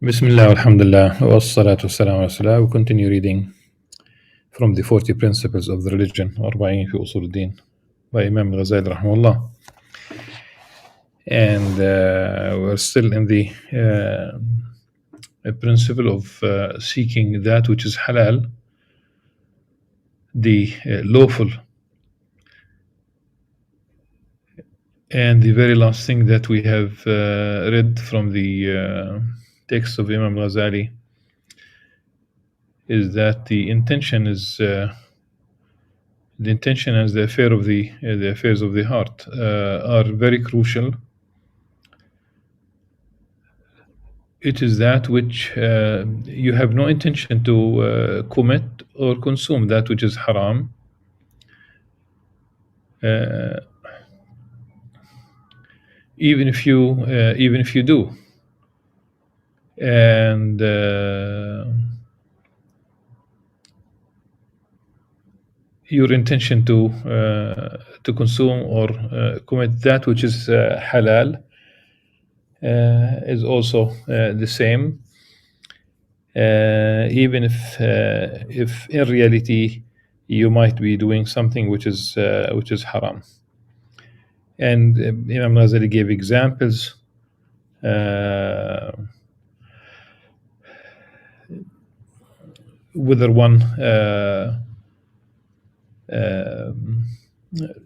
Bismillah, alhamdulillah, wa salatu wassalam ala rasulillah. We continue reading from the 40 principles of the religion, أربعين في أصول الدين, by Imam Al-Ghazali rahimahullah. And we're still in the principle of seeking that which is halal, the lawful. And the very last thing that we have read from the text of Imam Al-Ghazali is that the intention is the intention and the affairs of the heart are very crucial. It is that which you have no intention to commit or consume that which is haram. Even if you do, and your intention to consume or commit that which is halal is also the same, even if in reality you might be doing something which is haram. And Imam Al-Ghazali gave examples. Whether one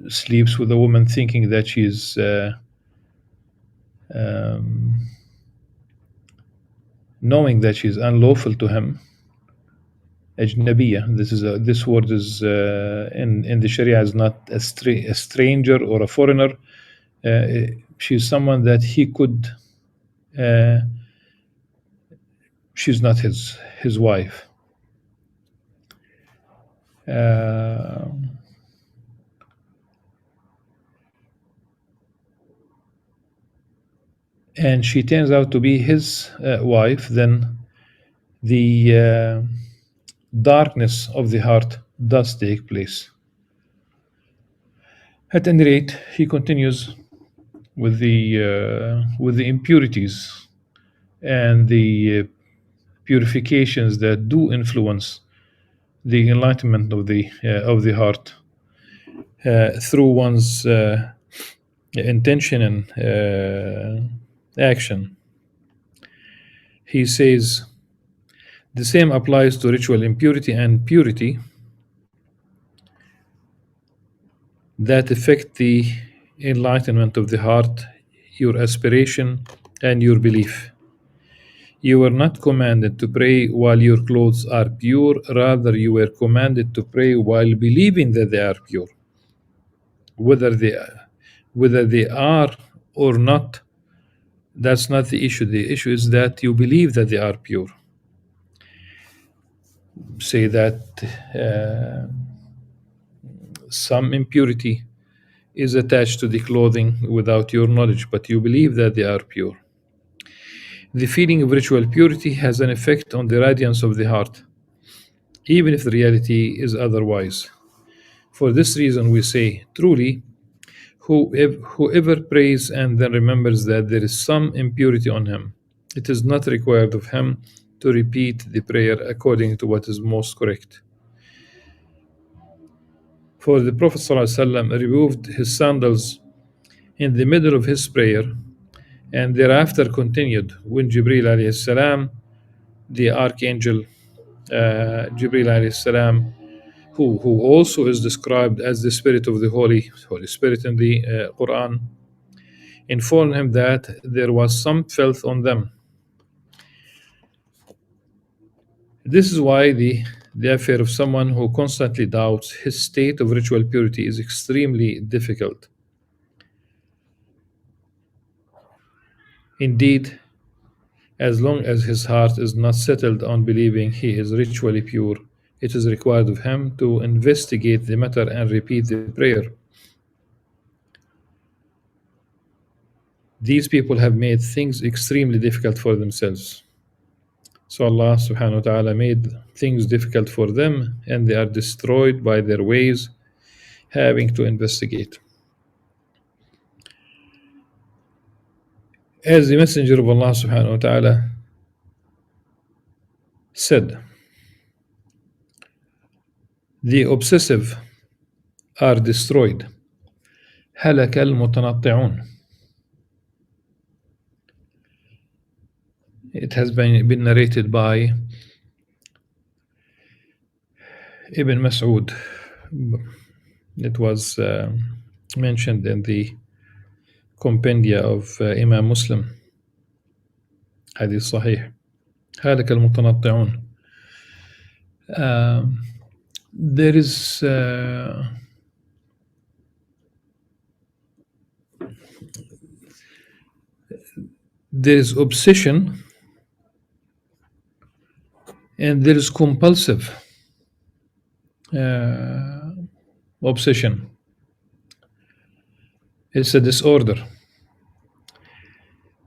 sleeps with a woman thinking that she is knowing that she is unlawful to him, ajnabiyya. This word is in the Sharia is not a stranger or a foreigner. She's someone that he could. She's not his wife. And she turns out to be his wife, then the darkness of the heart does take place. At any rate, he continues with the impurities and the purifications that do influence the enlightenment of the heart through one's intention and action. He says the same applies to ritual impurity and purity that affect the enlightenment of the heart, your aspiration, and your belief. You were not commanded to pray while your clothes are pure, rather you were commanded to pray while believing that they are pure. Whether they are or not, that's not the issue. The issue is that you believe that they are pure. Say that some impurity is attached to the clothing without your knowledge, but you believe that they are pure. The feeling of ritual purity has an effect on the radiance of the heart, even if the reality is otherwise. For this reason, we say, truly, whoever prays and then remembers that there is some impurity on him, it is not required of him to repeat the prayer according to what is most correct. For the Prophet ﷺ removed his sandals in the middle of his prayer and thereafter continued when Jibreel alayhi salam, the archangel Jibreel alayhi salam, who also is described as the spirit of the Holy Spirit in the Quran, informed him that there was some filth on them. This is why the affair of someone who constantly doubts his state of ritual purity is extremely difficult. Indeed, as long as his heart is not settled on believing he is ritually pure, it is required of him to investigate the matter and repeat the prayer. These people have made things extremely difficult for themselves. So Allah subhanahu wa ta'ala made things difficult for them, and they are destroyed by their ways, having to investigate. As the Messenger of Allah subhanahu wa ta'ala said, "The obsessive are destroyed. هلك المتنطعون." It has been narrated by Ibn Mas'ud. It was mentioned in the compendia of Imam Muslim. Hadith Sahih. هلك المتنطعون. There is obsession and there is compulsive obsession. It's a disorder.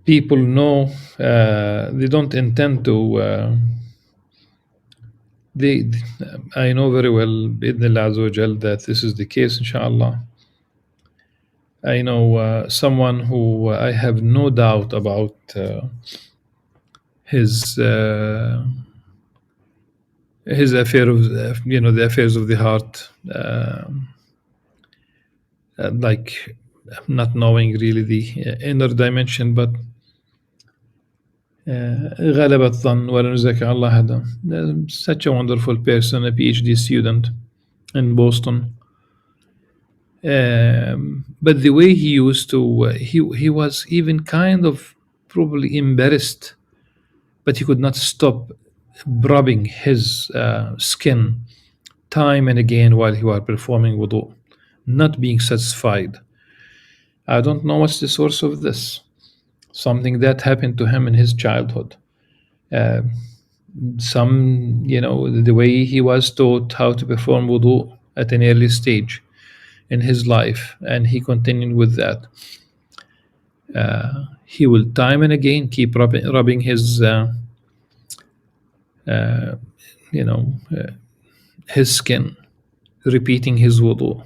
People know they don't intend to. I know very well, بإذن الله عز وجل, that this is the case, inshallah. I know someone who I have no doubt about his affair of the affairs of the heart, like not knowing really the inner dimension, but غلب الظن ولا نزكي الله أحدا. Such a wonderful person, a PhD student in Boston. But the way he used to, he was even kind of probably embarrassed, but he could not stop rubbing his skin time and again while he was performing wudu, not being satisfied. I don't know what's the source of this. Something that happened to him in his childhood. The way he was taught how to perform wudu at an early stage in his life, and he continued with that. He will time and again keep rubbing his his skin, repeating his wudu.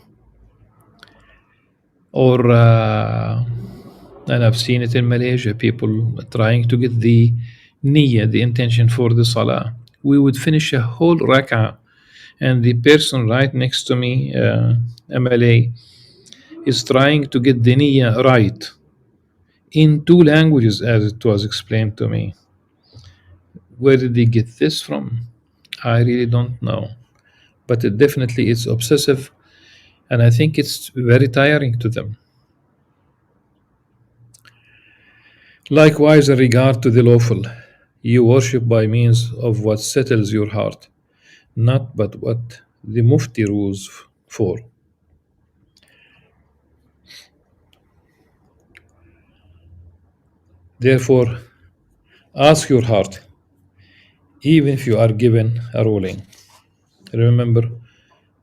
Or and I've seen it in Malaysia, people trying to get the niyyah, the intention for the salah. We would finish a whole rak'ah, and the person right next to me, a Malay, is trying to get the niyyah right in two languages, as it was explained to me. Where did he get this from? I really don't know. But it definitely is obsessive, and I think it's very tiring to them. Likewise, in regard to the lawful, you worship by means of what settles your heart, not but what the mufti rules for. Therefore, ask your heart, even if you are given a ruling. Remember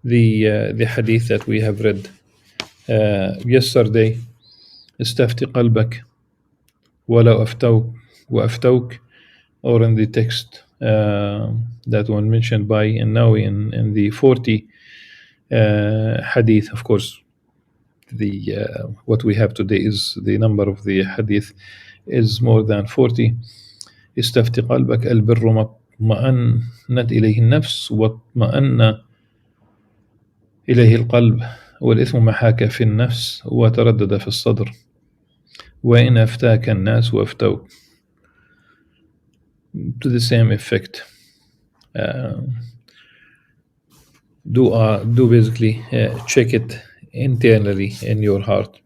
the hadith that we have read yesterday. استفتي قلبك ولو أفتوك, or in the text that one mentioned by Nawawi in the 40 hadith. Of course, the what we have today is the number of the hadith is more than 40. استفتي قلبك البر ما اطمأنت إليه النفس واطمأن إليه القلب والإثم ما حاك في النفس وتردد في الصدر وإن أفتاك الناس وأفتوك, to the same effect. Do basically check it internally in your heart.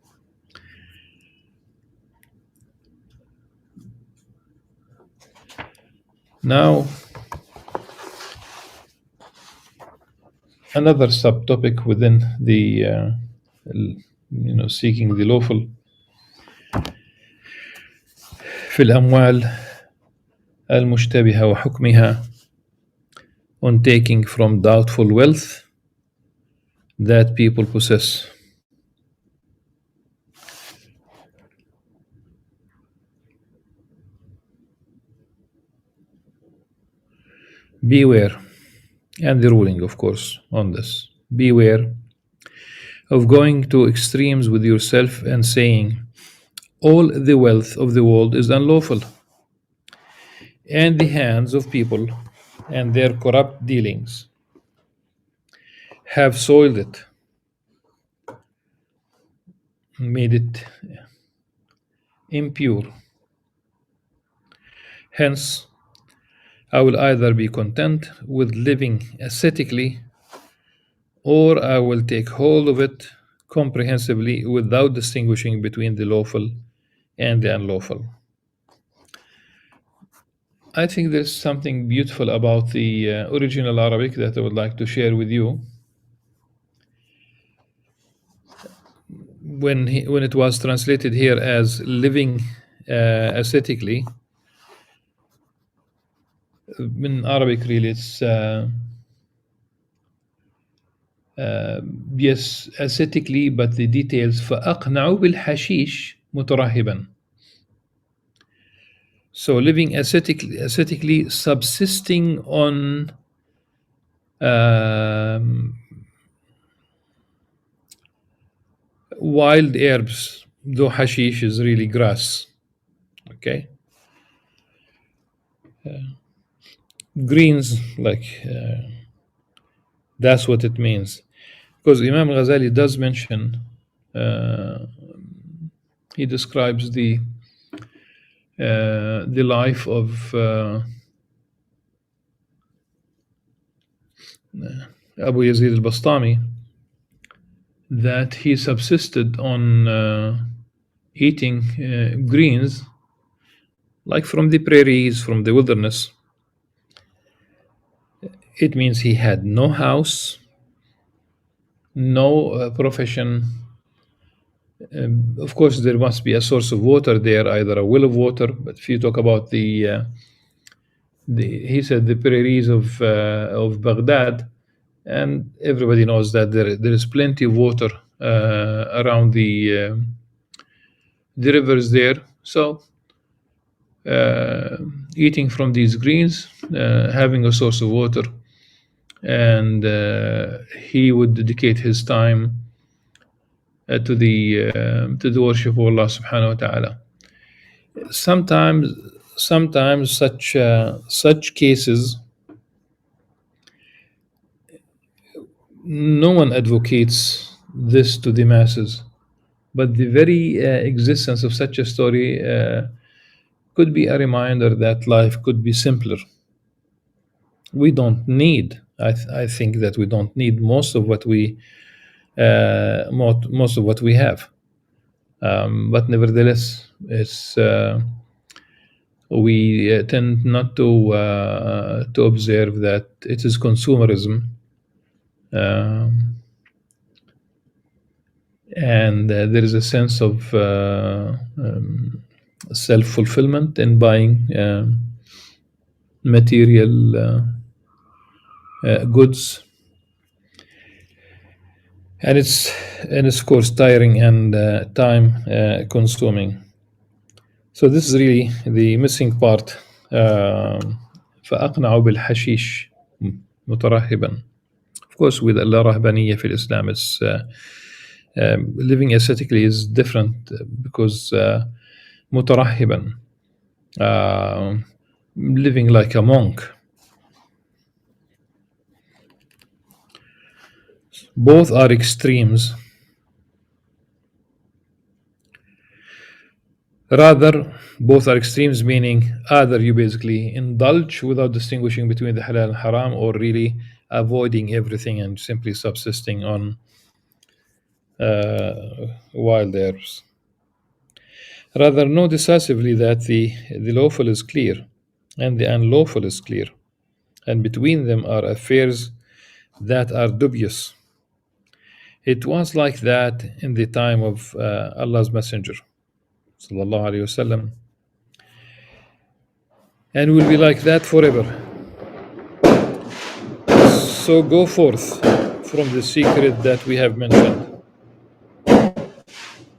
Now, another subtopic within the seeking the lawful, في الأموال المشتبهة وحكمها, on taking from doubtful wealth that people possess. Beware, and the ruling, of course, on this. Beware of going to extremes with yourself and saying, all the wealth of the world is unlawful, and the hands of people and their corrupt dealings have soiled it, made it impure. Hence, I will either be content with living ascetically, or I will take hold of it comprehensively without distinguishing between the lawful and the unlawful. I think there's something beautiful about the original Arabic that I would like to share with you. When it was translated here as living ascetically, in Arabic really it's yes, ascetically, but the details فأقنع بالحشيش مترهبا. So living ascetically, subsisting on wild herbs, though hashish is really grass. Okay, greens, like that's what it means. Because Imam Al-Ghazali does mention, he describes the life of Abu Yazid al-Bastami, that he subsisted on eating greens, like from the prairies, from the wilderness. It means he had no house, no profession. Of course, there must be a source of water there, either a well of water. But if you talk about he said the prairies of Baghdad, and everybody knows that there is plenty of water around the rivers there. So eating from these greens, having a source of water, and he would dedicate his time to the worship of Allah subhanahu wa ta'ala. Sometimes such cases, no one advocates this to the masses, but the very existence of such a story could be a reminder that life could be simpler. We don't need, I think that we don't need most of what we have, but nevertheless, it's we tend not to observe that it is consumerism, and there is a sense of self-fulfillment in buying material goods, and it's of course tiring and time consuming. So this is really the missing part. فأقنع بالحشيش مترهبا. Of course, with Allah rahbaniyya fil Islam, it's living ascetically is different, because مترهبا, living like a monk. Both are extremes. Rather, both are extremes, meaning either you basically indulge without distinguishing between the halal and haram, or really avoiding everything and simply subsisting on wild herbs. Rather, know decisively that the lawful is clear and the unlawful is clear, and between them are affairs that are dubious. It was like that in the time of Allah's Messenger, sallallahu alaihi wasallam, and will be like that forever. So go forth from the secret that we have mentioned,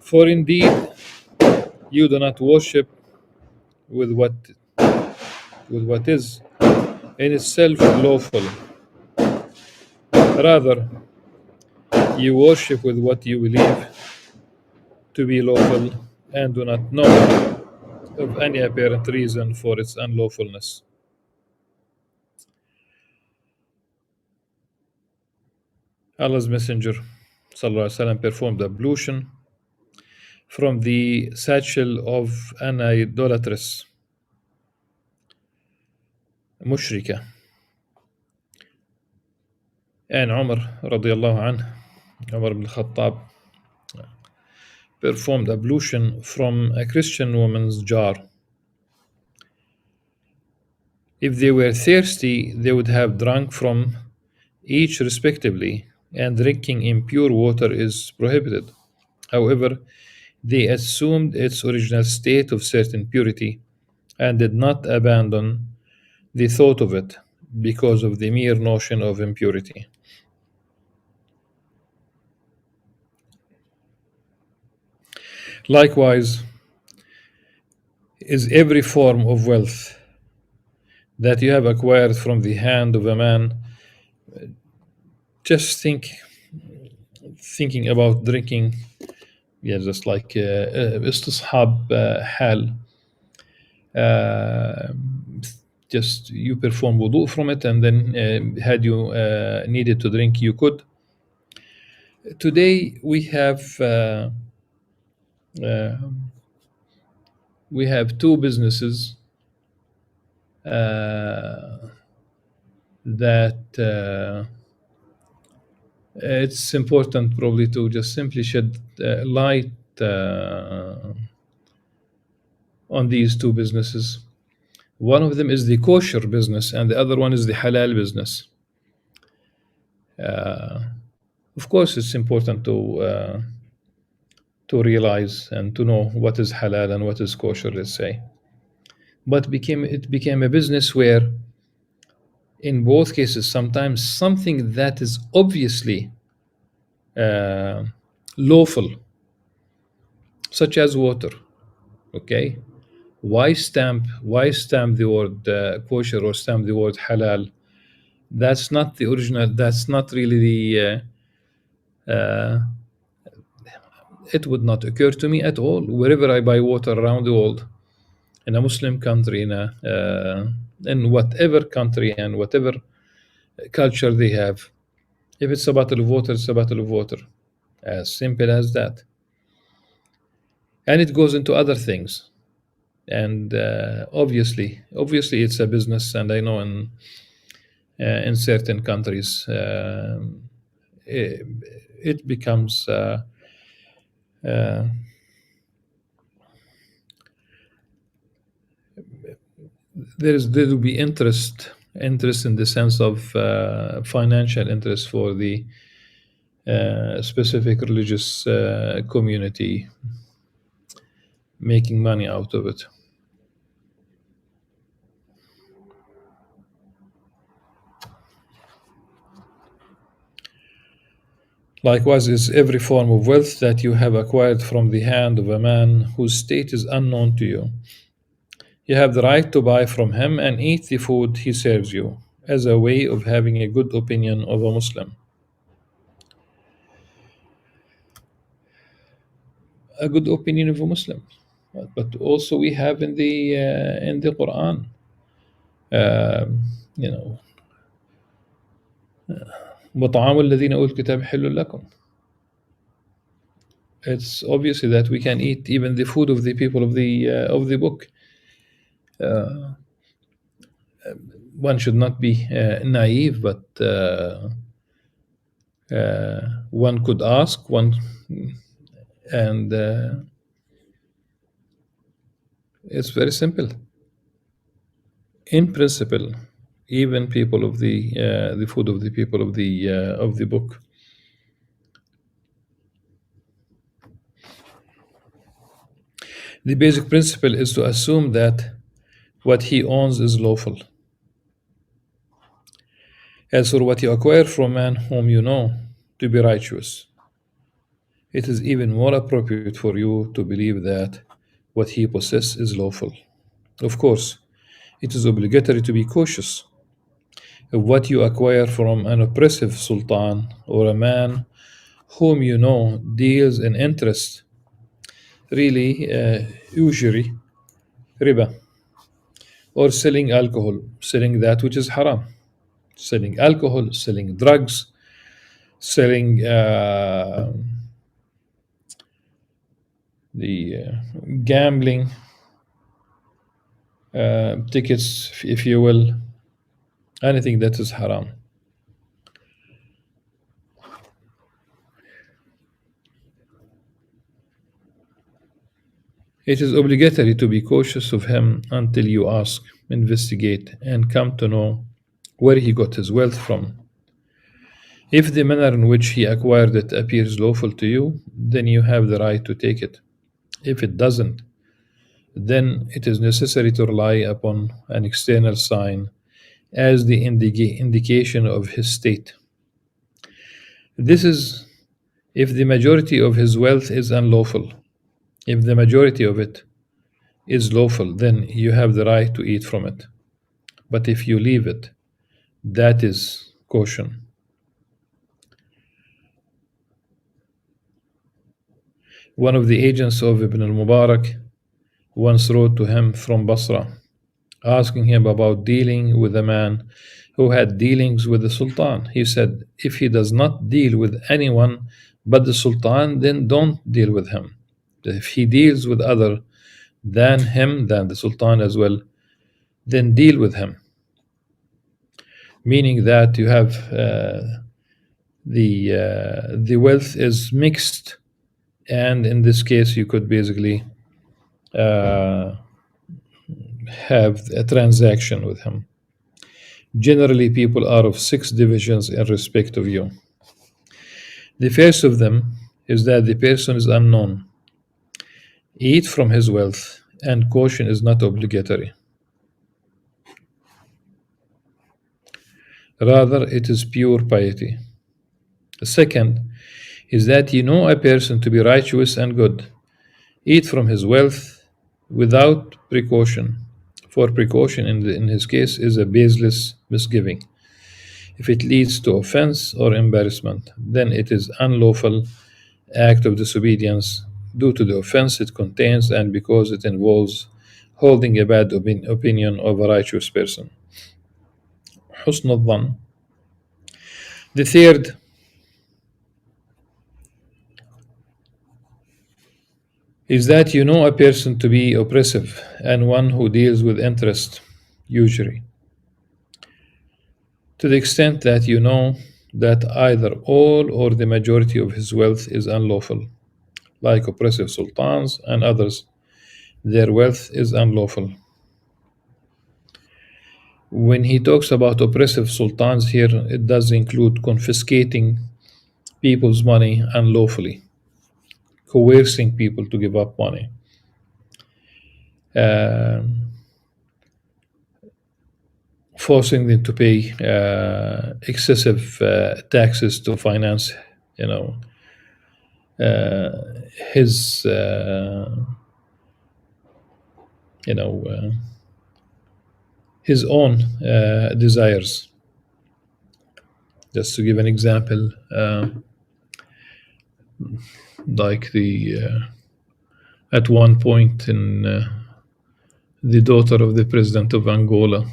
for indeed you do not worship with what is in itself lawful. Rather, you worship with what you believe to be lawful, and do not know of any apparent reason for its unlawfulness. Allah's Messenger sallallahu alaihi wasallam performed ablution from the satchel of an idolatress mushrika. And Umar radiallahu anhu, Umar ibn Khattab, performed ablution from a Christian woman's jar. If they were thirsty, they would have drunk from each respectively, and drinking impure water is prohibited. However, they assumed its original state of certain purity and did not abandon the thought of it because of the mere notion of impurity. Likewise, is every form of wealth that you have acquired from the hand of a man. Just thinking about drinking, yeah, just like istishab hal. Uh, just you perform wudu from it, and then had you needed to drink, you could. Today uh, we have two businesses that it's important probably to just simply shed light on these two businesses. One of them is the kosher business, and the other one is the halal business. Of course, it's important to realize and to know what is halal and what is kosher, let's say. But it became a business where, in both cases, sometimes something that is obviously lawful, such as water, okay? Why stamp the word kosher or stamp the word halal? That's not the original. That's not really the. It would not occur to me at all. Wherever I buy water around the world, in a Muslim country, in whatever country and whatever culture they have, if it's a bottle of water, it's a bottle of water. As simple as that. And it goes into other things. And obviously, it's a business. And I know in certain countries, it becomes there will be interest in the sense of financial interest for the specific religious community, making money out of it. Likewise is every form of wealth that you have acquired from the hand of a man whose state is unknown to you. You have the right to buy from him and eat the food he serves you, as a way of having a good opinion of a Muslim. A good opinion of a Muslim. But also we have in the Quran, you know, وطعام الذين أوتوا الكتاب حل لكم. It's obviously that we can eat even the food of the people of the book. One should not be naive, but one could ask and it's very simple. In principle, even people of the food of the people of the book. The basic principle is to assume that what he owns is lawful. As for what you acquire from a man whom you know to be righteous, it is even more appropriate for you to believe that what he possesses is lawful. Of course, it is obligatory to be cautious of what you acquire from an oppressive sultan or a man whom you know deals in interest, really usury, riba, or selling alcohol, selling that which is haram, selling alcohol, selling drugs, selling the gambling tickets, if you will, anything that is haram. It is obligatory to be cautious of him until you ask, investigate, and come to know where he got his wealth from. If the manner in which he acquired it appears lawful to you, then you have the right to take it. If it doesn't, then it is necessary to rely upon an external sign as the indication of his state. This is if the majority of his wealth is unlawful. If the majority of it is lawful, then you have the right to eat from it. But if you leave it, that is caution. One of the agents of Ibn al-Mubarak once wrote to him from Basra, asking him about dealing with a man who had dealings with the Sultan. He said, if he does not deal with anyone but the Sultan, then don't deal with him. If he deals with other than him, than the Sultan as well, then deal with him. Meaning that you have the wealth is mixed, and in this case, you could basically uh, have a transaction with him. Generally, people are of six divisions in respect of you. The first of them is that the person is unknown. Eat from his wealth, and caution is not obligatory. Rather, it is pure piety. The second is that you know a person to be righteous and good. Eat from his wealth without precaution, for precaution in his case is a baseless misgiving. If it leads to offense or embarrassment, then it is unlawful act of disobedience due to the offense it contains and because it involves holding a bad opinion of a righteous person. حسن الظن. The third is that you know a person to be oppressive and one who deals with interest, usury, to the extent that you know that either all or the majority of his wealth is unlawful, like oppressive sultans and others, their wealth is unlawful. When he talks about oppressive sultans here, it does include confiscating people's money unlawfully, coercing people to give up money, uh, forcing them to pay excessive taxes to finance, you know, his, you know, his own desires. Just to give an example, like the at one point in the daughter of the president of Angola.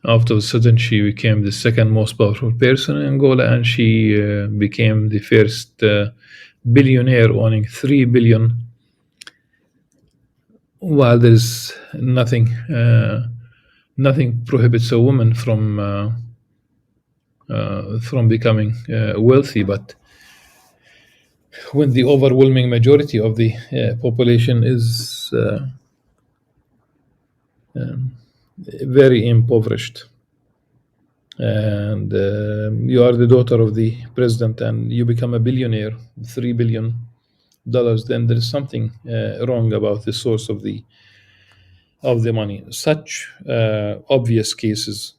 After a sudden, she became the second most powerful person in Angola, and she became the first billionaire owning 3 billion. While there's nothing prohibits a woman from becoming wealthy, but when the overwhelming majority of the population is very impoverished, and you are the daughter of the president and you become a billionaire, $3 billion, then there is something wrong about the source of the money. Such obvious cases,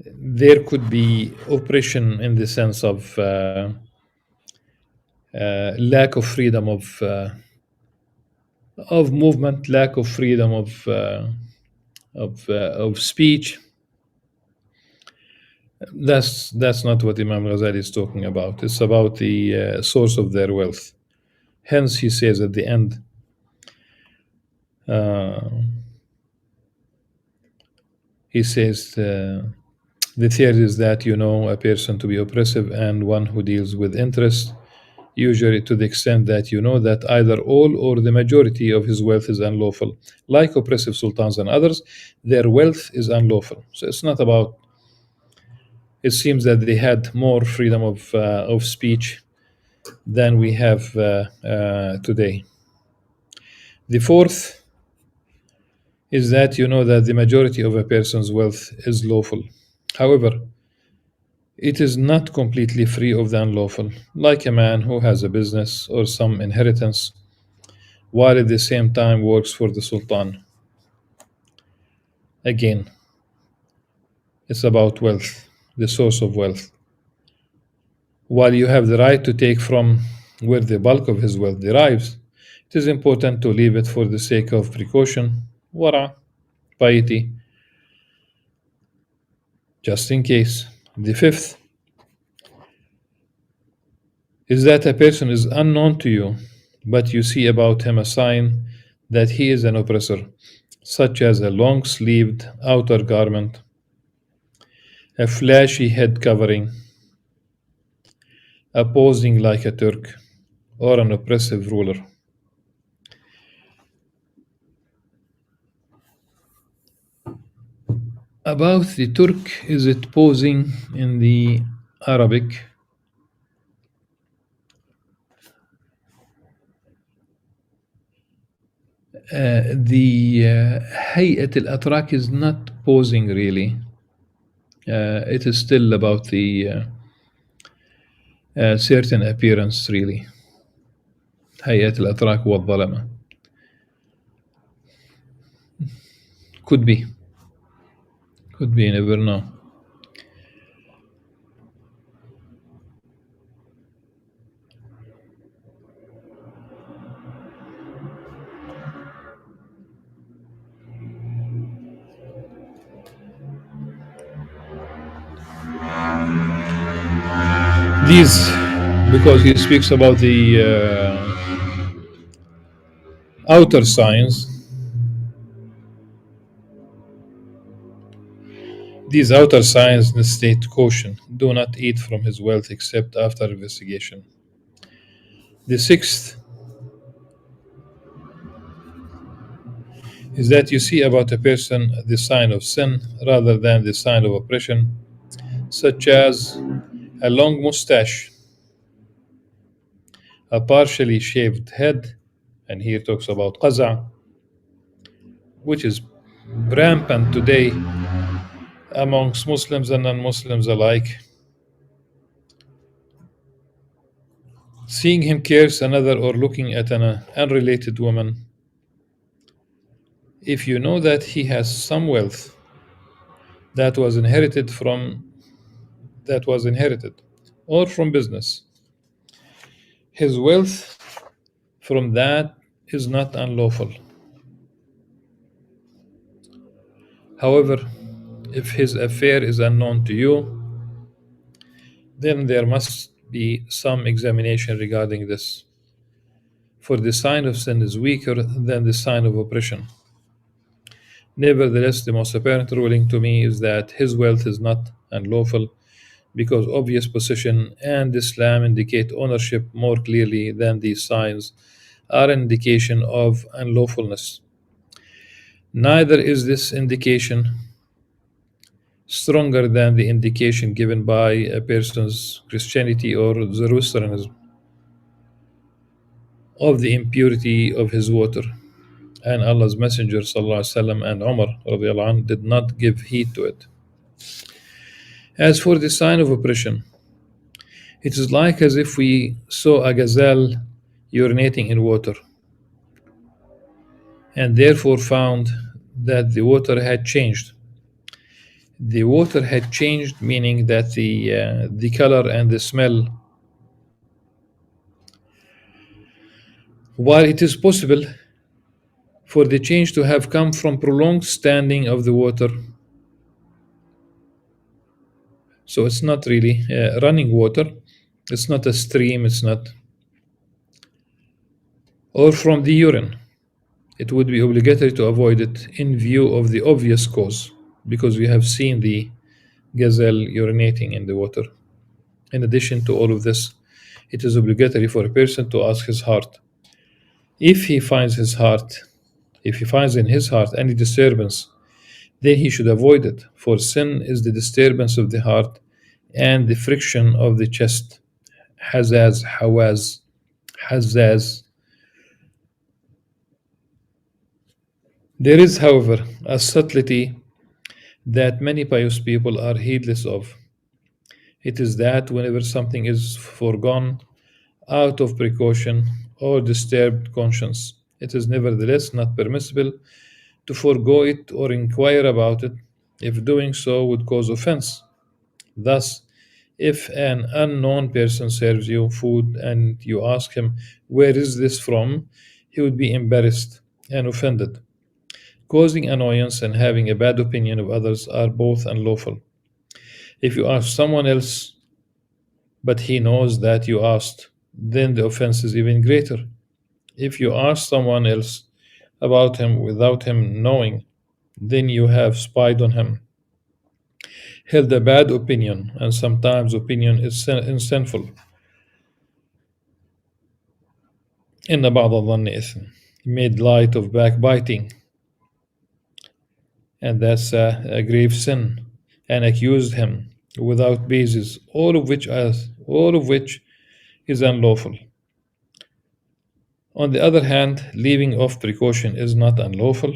there could be oppression in the sense of lack of freedom of movement, lack of freedom of speech. That's not what Imam Ghazali is talking about. It's about the source of their wealth. Hence, he says at the end, He says the third is that you know a person to be oppressive and one who deals with interest, usually to the extent that you know that either all or the majority of his wealth is unlawful. Like oppressive sultans and others, their wealth is unlawful. So it's not about, it seems that they had more freedom of speech than we have today. The fourth is that you know that the majority of a person's wealth is lawful. However, it is not completely free of the unlawful, like a man who has a business or some inheritance, while at the same time works for the Sultan. Again, it's about wealth, the source of wealth. While you have the right to take from where the bulk of his wealth derives, it is important to leave it for the sake of precaution, wara, piety, just in case. The fifth is that a person is unknown to you, but you see about him a sign that he is an oppressor, such as a long sleeved outer garment, a flashy head covering, a posing like a Turk, or an oppressive ruler. About the Turk, is it posing in the Arabic? The Hayat al-Atrak is not posing really. It is still about the certain appearance really. Hayat al-Atrak wal-Zalama. Could be. Could be, you never know. These, because he speaks about the outer signs, these outer signs necessitate caution. Do not eat from his wealth except after investigation. The sixth is that you see about a person the sign of sin rather than the sign of oppression, such as a long mustache, a partially shaved head, and here talks about qaza, which is rampant today amongst Muslims and non-Muslims alike. Seeing him curse another or looking at an unrelated woman, if you know that he has some wealth that was inherited from that was inherited or from business, his wealth from that is not unlawful. However, if his affair is unknown to you, then there must be some examination regarding this, for the sign of sin is weaker than the sign of oppression. Nevertheless, the most apparent ruling to me is that his wealth is not unlawful, because obvious possession and Islam indicate ownership more clearly than these signs are an indication of unlawfulness. Neither is this indication stronger than the indication given by a person's Christianity or Zoroastrianism of the impurity of his water. And Allah's Messenger وسلم, and Umar anhu, did not give heed to it. As for the sign of oppression, it is like as if we saw a gazelle urinating in water, and therefore found that the water had changed. The water had changed, meaning that the color and the smell. While it is possible for the change to have come from prolonged standing of the water, so it's not really running water, it's not a stream, it's not, or from the urine, it would be obligatory to avoid it in view of the obvious cause. because we have seen the gazelle urinating in the water. In addition to all of this, it is obligatory for a person to ask his heart. If he finds his heart, if he finds in his heart any disturbance, then he should avoid it, for sin is the disturbance of the heart and the friction of the chest. Hazaz, hawaz, hazaz. There is, however, a subtlety that many pious people are heedless of. It is that whenever something is foregone out of precaution or disturbed conscience, it is nevertheless not permissible to forego it or inquire about it if doing so would cause offense. Thus, if an unknown person serves you food and you ask him, "Where is this from?" he would be embarrassed and offended. Causing annoyance and having a bad opinion of others are both unlawful. If you ask someone else, but he knows that you asked, then the offense is even greater. If you ask someone else about him without him knowing, then you have spied on him, held a bad opinion, and sometimes opinion is sinful. إن بعض الظن إثم. Made light of backbiting, and that's a grave sin, and accused him without basis, all of which is unlawful. On the other hand, leaving off precaution is not unlawful,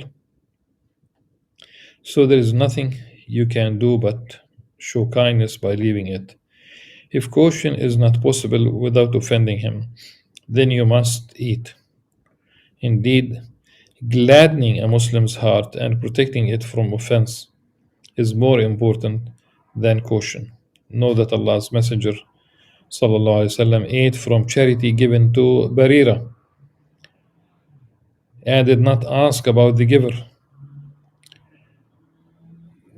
so there is nothing you can do but show kindness by leaving it. If caution is not possible without offending him, then you must eat. Indeed, gladdening a Muslim's heart and protecting it from offense is more important than caution. Know that Allah's Messenger وسلم, ate from charity given to Barira and did not ask about the giver.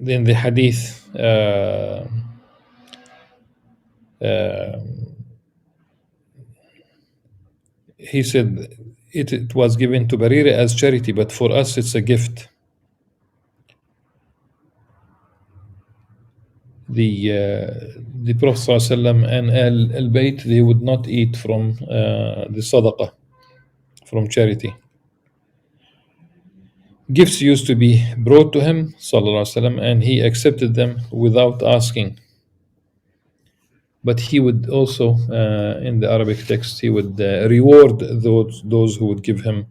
In the hadith, he said it was given to Barira as charity, but for us it's a gift. The Prophet ﷺ and Al-Bayt, they would not eat from the sadaqah, from charity. Gifts used to be brought to him ﷺ, and he accepted them without asking. But he would also, in the Arabic text, he would reward those who would give him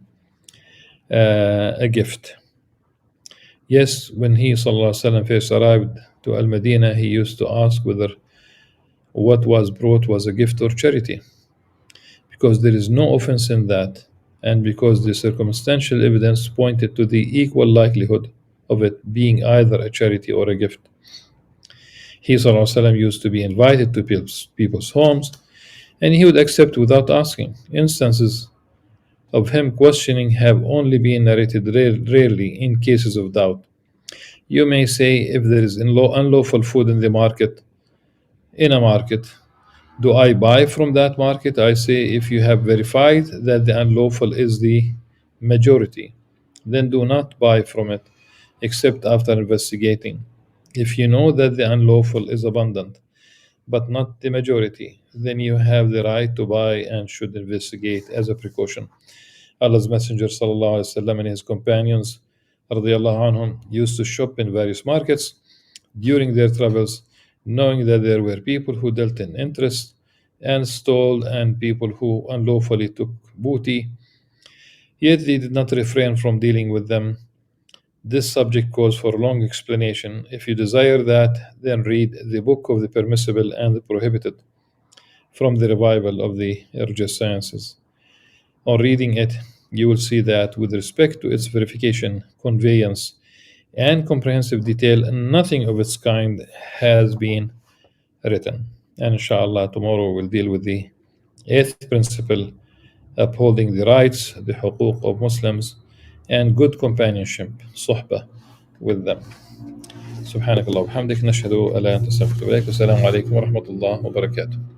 a gift. Yes, when he ﷺ first arrived to Al-Madinah, he used to ask whether what was brought was a gift or charity, because there is no offense in that, and because the circumstantial evidence pointed to the equal likelihood of it being either a charity or a gift. He ﷺ used to be invited to people's homes, and he would accept without asking. Instances of him questioning have only been narrated rarely in cases of doubt. You may say, if there is unlawful food in a market, do I buy from that market? I say, if you have verified that the unlawful is the majority, then do not buy from it except after investigating. If you know that the unlawful is abundant, but not the majority, then you have the right to buy and should investigate as a precaution. Allah's Messenger ﷺ and his companions radiallahu anhum used to shop in various markets during their travels, knowing that there were people who dealt in interest and stole and people who unlawfully took booty, yet they did not refrain from dealing with them. This subject calls for a long explanation. If you desire that, then read the Book of the Permissible and the Prohibited from the Revival of the Religious Sciences. On reading it, you will see that with respect to its verification, conveyance, and comprehensive detail, nothing of its kind has been written. And inshallah, tomorrow we'll deal with the eighth principle, upholding the rights, the huquq of Muslims, and good companionship, صحبة, with them. سبحانك اللهم وبحمدك نشهد أن لا إله إلا أنت نستغفرك والسلام عليكم ورحمة الله وبركاته.